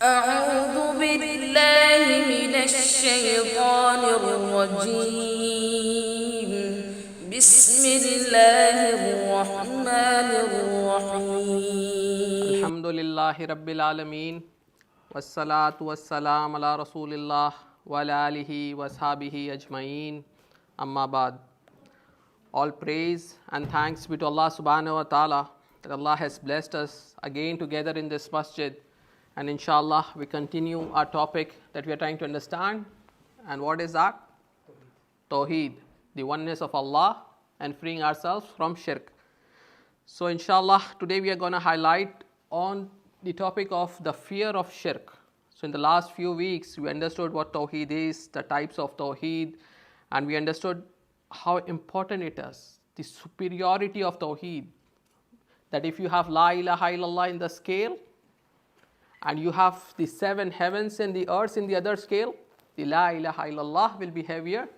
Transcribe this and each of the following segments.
أعوذ بالله من الشيطان الرجيم بسم الله الرحمن الرحيم Alhamdulillahi Rabbil Alameen Wassalatu wassalam ala Rasulillah wa ala alihi wa ashabihi ajma'een Amma ba'd. All praise and thanks be to Allah subhanahu wa ta'ala that Allah has blessed us again together in this masjid, and inshallah we continue our topic that we are trying to understand. And what is that? Tawheed, the oneness of Allah and freeing ourselves from Shirk. So inshallah today we are going to highlight on the topic of the fear of Shirk. So in the last few weeks we understood what Tawheed is, the types of Tawheed, and we understood how important it is, the superiority of Tawheed, that if you have La ilaha illallah in the scale and you have the 7 heavens and the earths in the other scale, the La ilaha illallah will be heavier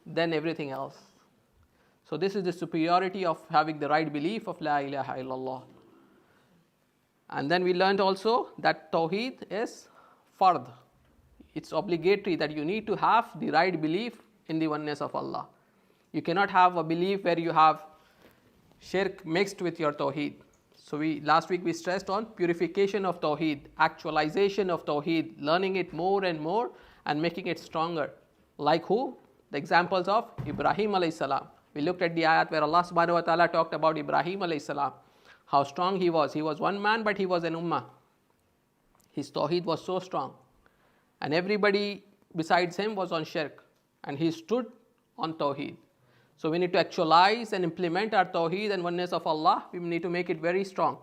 than everything else. So this is the superiority of having the right belief of La ilaha illallah. And then we learned also that Tawheed is fard. It's obligatory that you need to have the right belief in the oneness of Allah. You cannot have a belief where you have Shirk mixed with your Tawheed. So last week we stressed on purification of Tawheed, actualization of Tawheed, learning it more and more and making it stronger. Like who? The examples of Ibrahim alayhi salam. We looked at the ayat where Allah subhanahu wa ta'ala talked about Ibrahim alayhi salam, how strong he was. He was one man, but he was an ummah. His Tawheed was so strong. And everybody besides him was on Shirk. And he stood on Tawheed. So we need to actualize and implement our Tawheed and oneness of Allah. We need to make it very strong.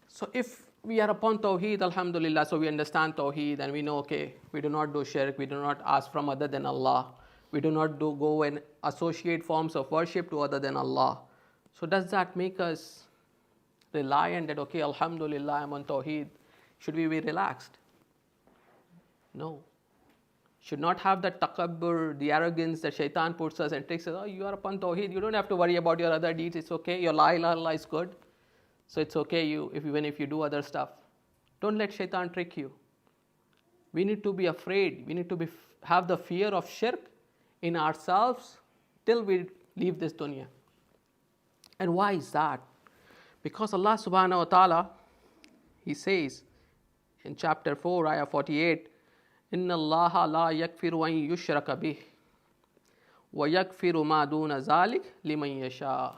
So if we are upon Tawheed, alhamdulillah, so we understand Tawheed and we know, okay, we do not do Shirk, we do not ask from other than Allah. We do not go and associate forms of worship to other than Allah. So does that make us reliant that, okay, alhamdulillah, I'm on Tawheed? Should we be relaxed? No. Should not have the takabbur, the arrogance that shaitan puts us and tricks us. Oh, you are upon Tawheed, you don't have to worry about your other deeds, it's okay. Your la ilaha illallah is good. So it's okay even if you do other stuff. Don't let shaitan trick you. We need to be afraid. We need to have the fear of Shirk in ourselves till we leave this dunya. And why is that? Because Allah subhanahu wa ta'ala, He says in chapter 4, ayah 48, Inna Allah la yakfiru an yushraka bih wa yakfiru ma duna zalik liman yasha.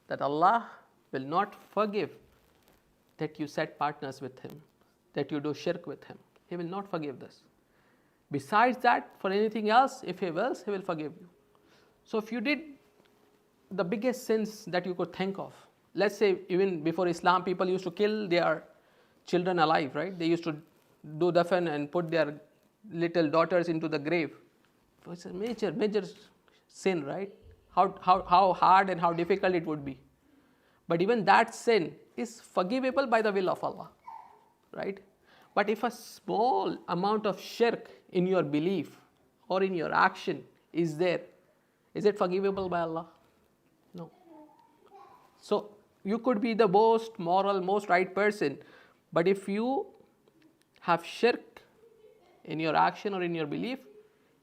That Allah will not forgive that you set partners with Him, that you do shirk with Him. He will not forgive this. Besides that, for anything else, if He wills, He will forgive you. So if you did the biggest sins that you could think of, let's say even before Islam, people used to kill their children alive, right? They used to do dafan and put their little daughters into the grave. It's a major sin, right? How hard and how difficult it would be. But even that sin is forgivable by the will of Allah, right? But if a small amount of shirk in your belief or in your action is there, is it forgivable by Allah? No. So you could be the most moral, most right person, but if you have shirk in your action or in your belief,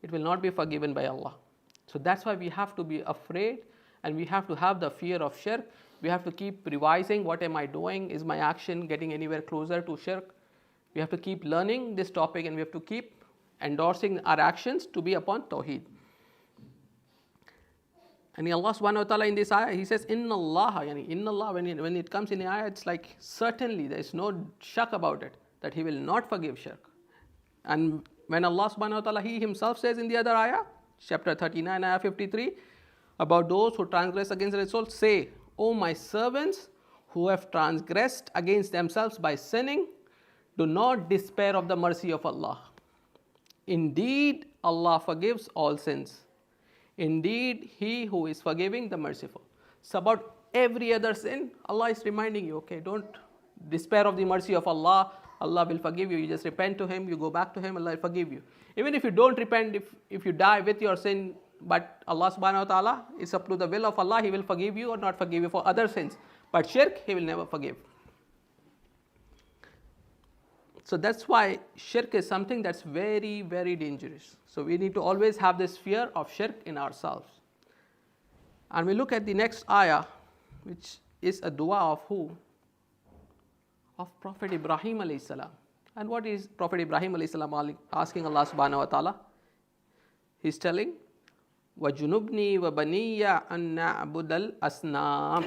it will not be forgiven by Allah. So that's why we have to be afraid and we have to have the fear of shirk. We have to keep revising, what am I doing? Is my action getting anywhere closer to shirk? We have to keep learning this topic and we have to keep endorsing our actions to be upon Tawheed. And Allah subhanahu wa ta'ala in this ayah, He says, Inna Allah, when it comes in the ayah, it's like certainly, there is no shak about it, that He will not forgive shirk. And when Allah subhanahu wa ta'ala, He Himself says in the other ayah, chapter 39, ayah 53, about those who transgress against their soul, say, O my servants who have transgressed against themselves by sinning, do not despair of the mercy of Allah. Indeed, Allah forgives all sins. Indeed, He who is forgiving the merciful. So about every other sin, Allah is reminding you, okay, don't despair of the mercy of Allah. Allah will forgive you. You just repent to Him, you go back to Him, Allah will forgive you. Even if you don't repent, if you die with your sin, but Allah subhanahu wa ta'ala, it's up to the will of Allah, He will forgive you or not forgive you for other sins. But shirk, He will never forgive. So that's why shirk is something that's very, very dangerous. So we need to always have this fear of shirk in ourselves. And we look at the next ayah, which is a dua of who? Of Prophet Ibrahim alayhi salam. And what is Prophet Ibrahim alayhi salam asking Allah subhanahu wa ta'ala? He's telling, وَجُنُبْنِي وَبَنِيَّ أَن نَعْبُدَ الْأَصْنَامِ,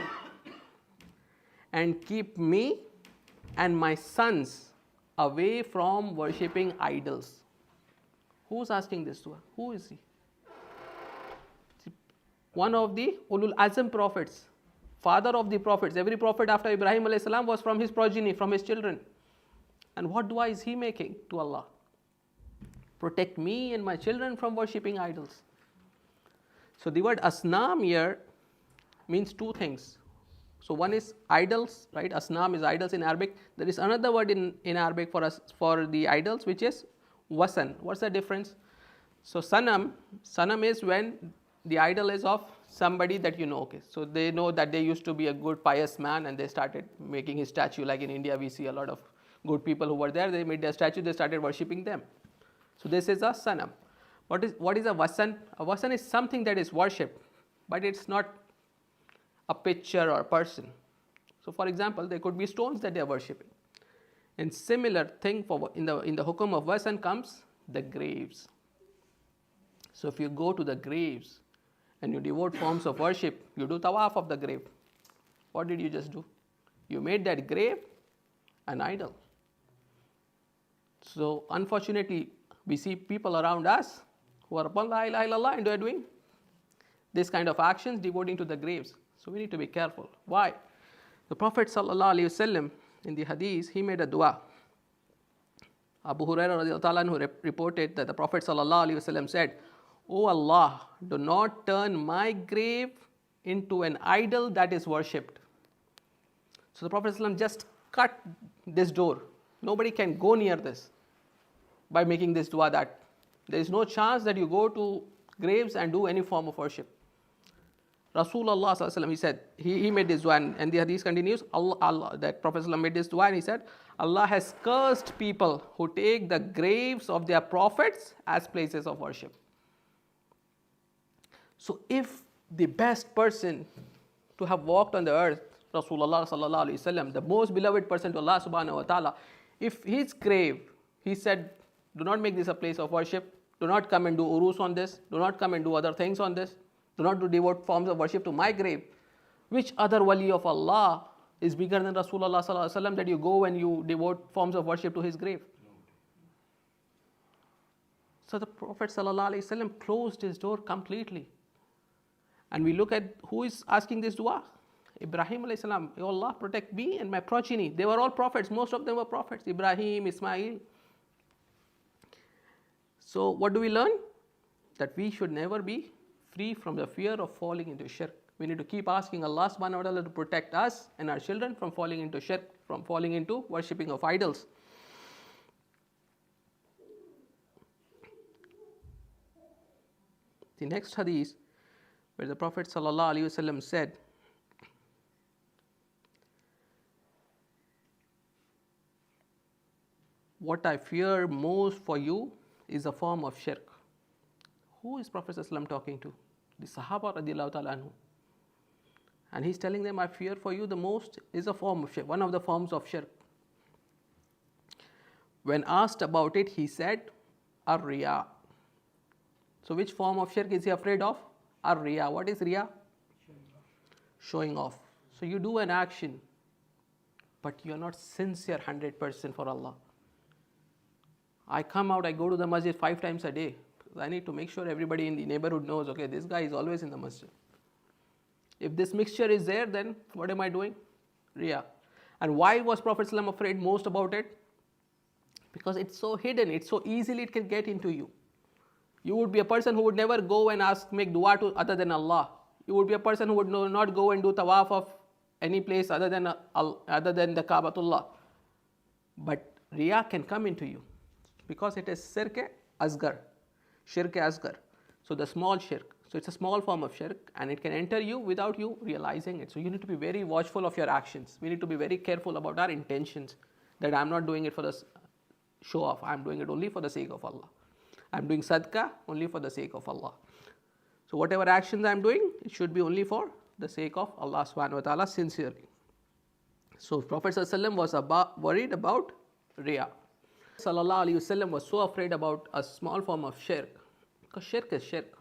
and keep me and my sons away from worshipping idols. Who's asking this dua? Who is he? One of the Ulul Azm prophets, father of the prophets. Every prophet after Ibrahim alayhi salam was from his progeny, from his children. And what dua is he making to Allah? Protect me and my children from worshipping idols. So the word asnam here means two things. So one is idols, right? Asnam is idols in Arabic. There is another word in Arabic for the idols, which is wasan. What's the difference? So sanam is when the idol is of somebody that you know. Okay, so they know that they used to be a good pious man and they started making his statue. Like in India, we see a lot of good people who were there. They made their statue. They started worshipping them. So this is a sanam. What is a wasan? A wasan is something that is worshipped, but it's not a picture or a person. So for example, there could be stones that they are worshipping. And similar thing in the hukum of wasan comes the graves. So if you go to the graves and you devote forms of worship, you do tawaf of the grave. What did you just do? You made that grave an idol. So unfortunately, we see people around us who are upon la ilaha illallah and they are doing this kind of actions devoting to the graves. So we need to be careful. Why? The Prophet sallallahu alaihi wasallam in the hadith, he made a dua. Abu Hurairah radiallahu anhu reported that the Prophet sallallahu alaihi wasallam said, "O Allah, do not turn my grave into an idol that is worshipped." So the Prophet ﷺ just cut this door. Nobody can go near this by making this dua, that there is no chance that you go to graves and do any form of worship. Rasulullah ﷺ, he said, he made this dua, and the hadith continues, that Prophet ﷺ made this dua and he said, Allah has cursed people who take the graves of their prophets as places of worship. So if the best person to have walked on the earth, Rasulullah sallallahu alaihi wasallam, the most beloved person to Allah subhanahu wa ta'ala, if his grave, he said, do not make this a place of worship, do not come and do urus on this, do not come and do other things on this, do not do devote forms of worship to my grave. Which other wali of Allah is bigger than Rasulullah sallallahu alaihi wasallam that you go and you devote forms of worship to his grave? So the Prophet sallallahu alaihi wasallam closed his door completely. And we look at who is asking this dua. Ibrahim alayhi salam, Ya Allah, protect me and my progeny. They were all prophets. Most of them were prophets. Ibrahim, Ismail. So what do we learn? That we should never be free from the fear of falling into shirk. We need to keep asking Allah subhanahu wa ta'ala to protect us and our children from falling into shirk, from falling into worshipping of idols. The next hadith, where the Prophet sallallahu alaihi wasallam said, what I fear most for you is a form of shirk. Who is Prophet sallallahu alaihi wasallam talking to? The Sahaba radiallahu ta'ala anhu. And he's telling them, I fear for you the most is a form of shirk, one of the forms of shirk. When asked about it, he said, Ar-Riya. So which form of shirk is he afraid of? Ar-Riya. What is Riya? Showing off. So you do an action, but you are not sincere 100% for Allah. I come out, I go to the masjid 5 times a day. I need to make sure everybody in the neighborhood knows, okay, this guy is always in the masjid. If this mixture is there, then what am I doing? Riya. And why was Prophet ﷺ afraid most about it? Because it's so hidden, it's so easily it can get into you. You would be a person who would never go and make dua to other than Allah. You would be a person who would not go and do tawaf of any place other than the Kaabatullah. But Riya can come into you because it is Shirk Asgar. Shirk Asgar. So the small shirk. So it's a small form of shirk and it can enter you without you realizing it. So you need to be very watchful of your actions. We need to be very careful about our intentions, that I'm not doing it for the show off. I'm doing it only for the sake of Allah. I'm doing sadaqah only for the sake of Allah. So whatever actions I'm doing, it should be only for the sake of Allah subhanahu wa ta'ala sincerely. So Prophet ﷺ was worried about riya. Sallallahu Alaihi Wasallam was so afraid about a small form of shirk, because shirk is shirk.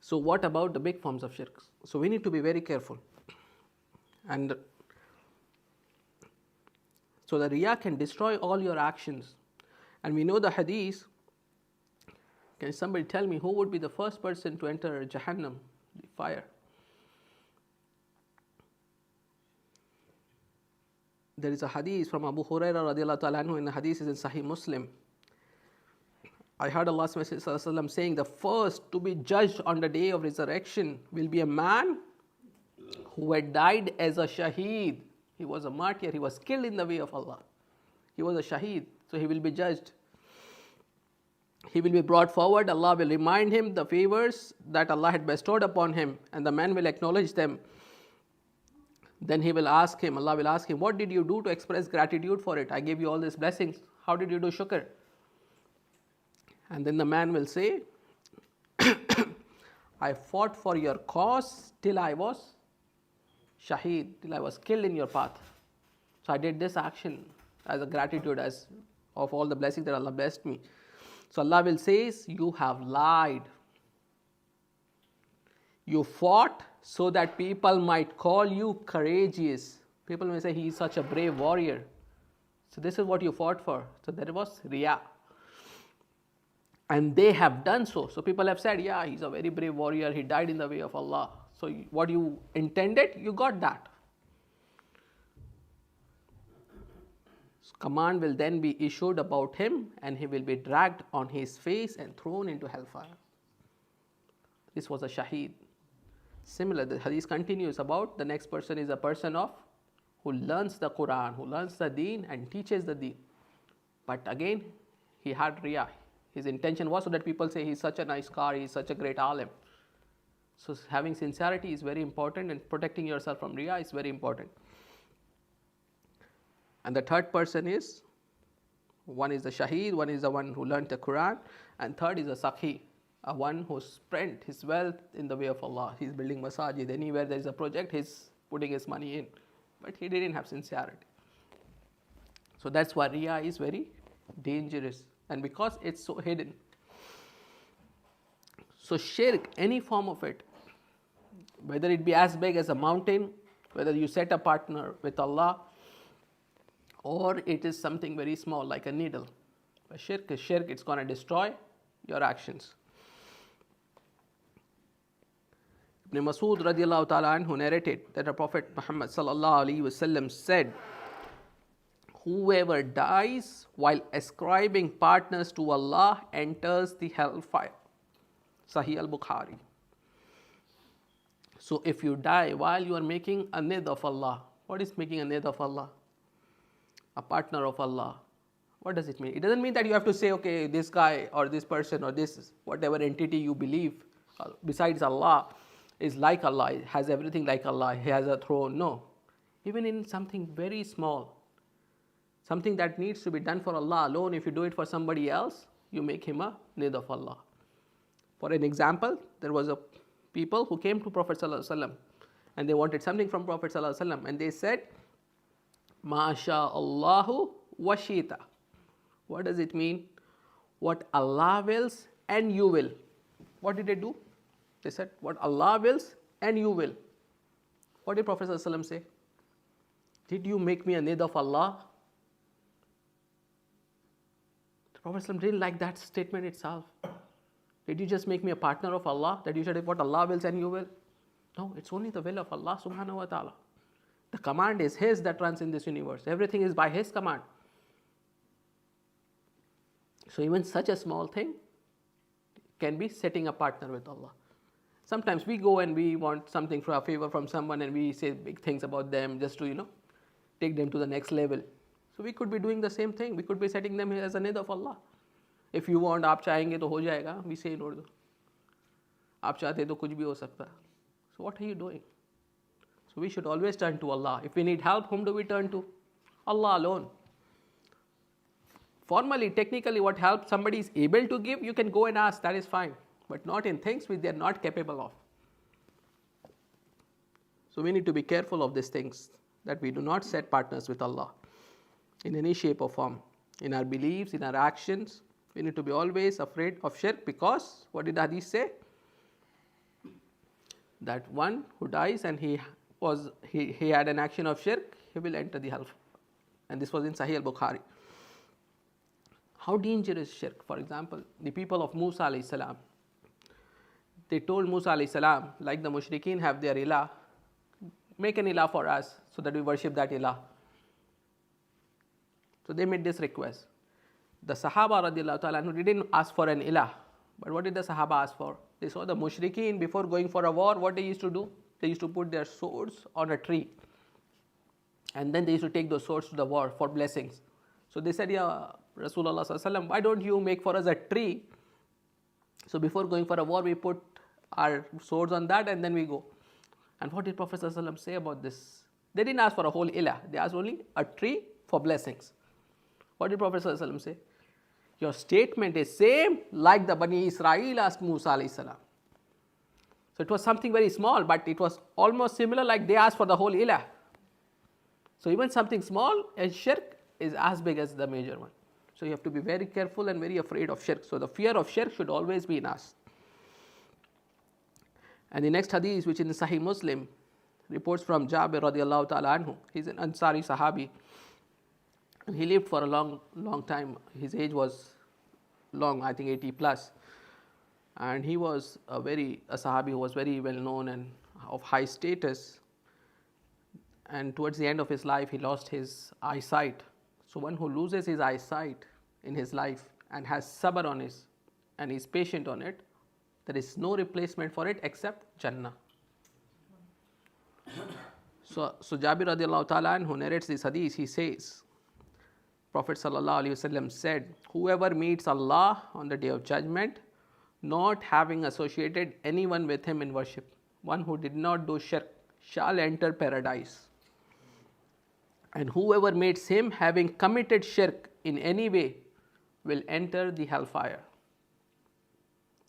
So what about the big forms of shirk? So we need to be very careful. And so the riya can destroy all your actions. And we know the hadith. Can somebody tell me who would be the first person to enter Jahannam, the fire? There is a hadith from Abu Hurairah radiallahu ta'ala anhu, and the hadith is in Sahih Muslim. I heard Allah's Messenger saying, the first to be judged on the day of resurrection will be a man who had died as a shaheed. He was a martyr, he was killed in the way of Allah. He was a shaheed, so he will be judged. He will be brought forward, Allah will remind him the favors that Allah had bestowed upon him, and the man will acknowledge them. Then he will ask him, Allah will ask him, what did you do to express gratitude for it? I gave you all these blessings. How did you do shukr? And then the man will say, I fought for your cause till I was shaheed, till I was killed in your path. So I did this action as a gratitude as of all the blessings that Allah blessed me. So Allah will say, you have lied. You fought so that people might call you courageous. People may say, he is such a brave warrior. So this is what you fought for. So there was riya. And they have done so. So people have said, yeah, he's a very brave warrior. He died in the way of Allah. So what you intended, you got that. So command will then be issued about him, and he will be dragged on his face and thrown into hellfire. This was a shaheed. Similar, the hadith continues about the next person is a person who learns the Quran, who learns the deen and teaches the deen. But again, he had riya. His intention was so that people say he's such a nice qari, he's such a great alim. So having sincerity is very important, and protecting yourself from riya is very important. And the third person is, one is the shaheed, one is the one who learned the Quran, and third is a sakhi, a one who spent his wealth in the way of Allah. He's building masajid, anywhere there is a project, he's putting his money in. But he didn't have sincerity. So that's why riya is very dangerous, and because it's so hidden. So shirk, any form of it, whether it be as big as a mountain, whether you set a partner with Allah, or it is something very small like a needle. A shirk is shirk, it's going to destroy your actions. Ibn Masud radiallahu ta'ala anhu narrated that the Prophet Muhammad sallallahu alaihi wasallam said, whoever dies while ascribing partners to Allah enters the hellfire. Sahih al-Bukhari. So if you die while you are making a nid of Allah, what is making a nid of Allah? A partner of Allah. What does it mean? It doesn't mean that you have to say, okay, this guy or this person or this, whatever entity you believe besides Allah is like Allah, it has everything like Allah, he has a throne. No. Even in something very small, something that needs to be done for Allah alone, if you do it for somebody else, you make him a nid of Allah. For an example, there was a people who came to Prophet ﷺ and they wanted something from Prophet ﷺ, and they said, Masha Allahu wa shita. What does it mean? What Allah wills and you will. What did they do? They said, what Allah wills and you will. What did Prophet ﷺ say? Did you make me a nid of Allah? The Prophet ﷺ didn't like that statement itself. Did you just make me a partner of Allah? That you said what Allah wills and you will? No, it's only the will of Allah subhanahu wa ta'ala. The command is His that runs in this universe. Everything is by His command. So even such a small thing can be setting a partner with Allah. Sometimes we go and we want something for a favor from someone and we say big things about them just to, take them to the next level. So we could be doing the same thing. We could be setting them as a nid of Allah. If you want, आप चाहेंगे तो हो जाएगा. We say in Urdu. आप चाहते तो कुछ भी हो सकता. So what are you doing? So we should always turn to Allah. If we need help, whom do we turn to? Allah alone. Formally, technically, what helps somebody is able to give, you can go and ask, that is fine. But not in things which they are not capable of. So we need to be careful of these things, that we do not set partners with Allah in any shape or form. In our beliefs, in our actions, we need to be always afraid of shirk, because what did the hadith say? That one who dies and he had an action of shirk, he will enter the hellfire. And this was in Sahih al-Bukhari. How dangerous shirk? For example, the people of Musa alayhi salam, they told Musa alayhi salam, like the mushrikeen have their ilah, make an ilah for us so that we worship that ilah. So they made this request. The Sahaba radiallahu ta'ala who didn't ask for an ilah, but what did the Sahaba ask for? They saw the mushrikeen before going for a war, what they used to do? They used to put their swords on a tree, and then they used to take those swords to the war for blessings. So they said, Ya Rasulullah sallallahu alaihi wasallam, why don't you make for us a tree? So before going for a war, we put our swords on that and then we go. And what did Prophet sallallahu alaihi wasallam say about this? They didn't ask for a whole ilah. They asked only a tree for blessings. What did Prophet sallallahu alaihi wasallam say? Your statement is same like the Bani Israel asked Musa alayhi salam. So it was something very small, but it was almost similar like they asked for the whole ilah. So even something small as shirk is as big as the major one. So you have to be very careful and very afraid of shirk. So the fear of shirk should always be in us. And the next hadith, which is in Sahih Muslim, reports from Jabir radiallahu ta'ala anhu. He's an Ansari Sahabi. And he lived for a long time. His age was long, I think 80 plus. And he was a Sahabi who was very well known and of high status. And towards the end of his life, he lost his eyesight. So one who loses his eyesight in his life and has sabr on it and is patient on it, there is no replacement for it except Jannah. So Jabir radiallahu ta'ala who narrates this hadith, he says, Prophet sallallahu alaihi wasallam said, whoever meets Allah on the day of judgment, not having associated anyone with him in worship, one who did not do shirk, shall enter paradise. And whoever meets him having committed shirk in any way will enter the hellfire.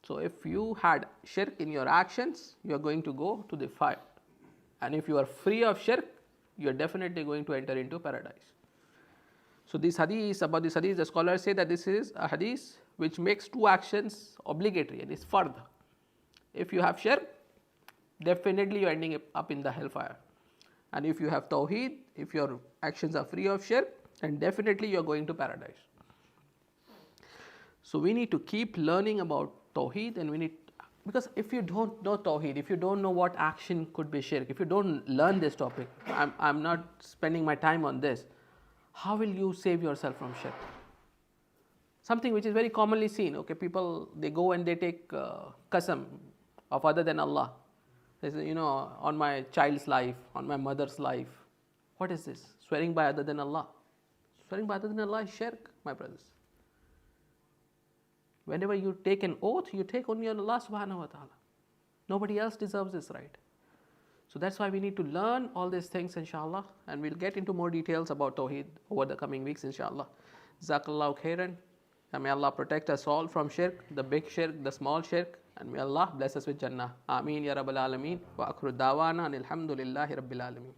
So if you had shirk in your actions, you are going to go to the fire. And if you are free of shirk, you are definitely going to enter into paradise. So this hadith, about this hadith, the scholars say that this is a hadith which makes two actions obligatory and is fard. If you have shirk, definitely you are ending up in the hellfire. And if you have Tawheed, if your actions are free of shirk, then definitely you are going to paradise. So we need to keep learning about Tawheed, and because if you don't know Tawheed, if you don't know what action could be shirk, if you don't learn this topic, I'm not spending my time on this, how will you save yourself from shirk? Something which is very commonly seen, okay, people, they go and they take qasam of other than Allah. They say, on my child's life, on my mother's life. What is this? Swearing by other than Allah. Swearing by other than Allah is shirk, my brothers. Whenever you take an oath, you take only on Allah subhanahu wa ta'ala. Nobody else deserves this right. So that's why we need to learn all these things, inshallah, and we'll get into more details about Tawheed over the coming weeks, inshallah. Jazakallahu khairan. And may Allah protect us all from shirk, the big shirk, the small shirk, and may Allah bless us with Jannah. Ameen ya Rabbal Alameen. Wa akhiru da'wana alhamdulillahi Rabbil Alameen.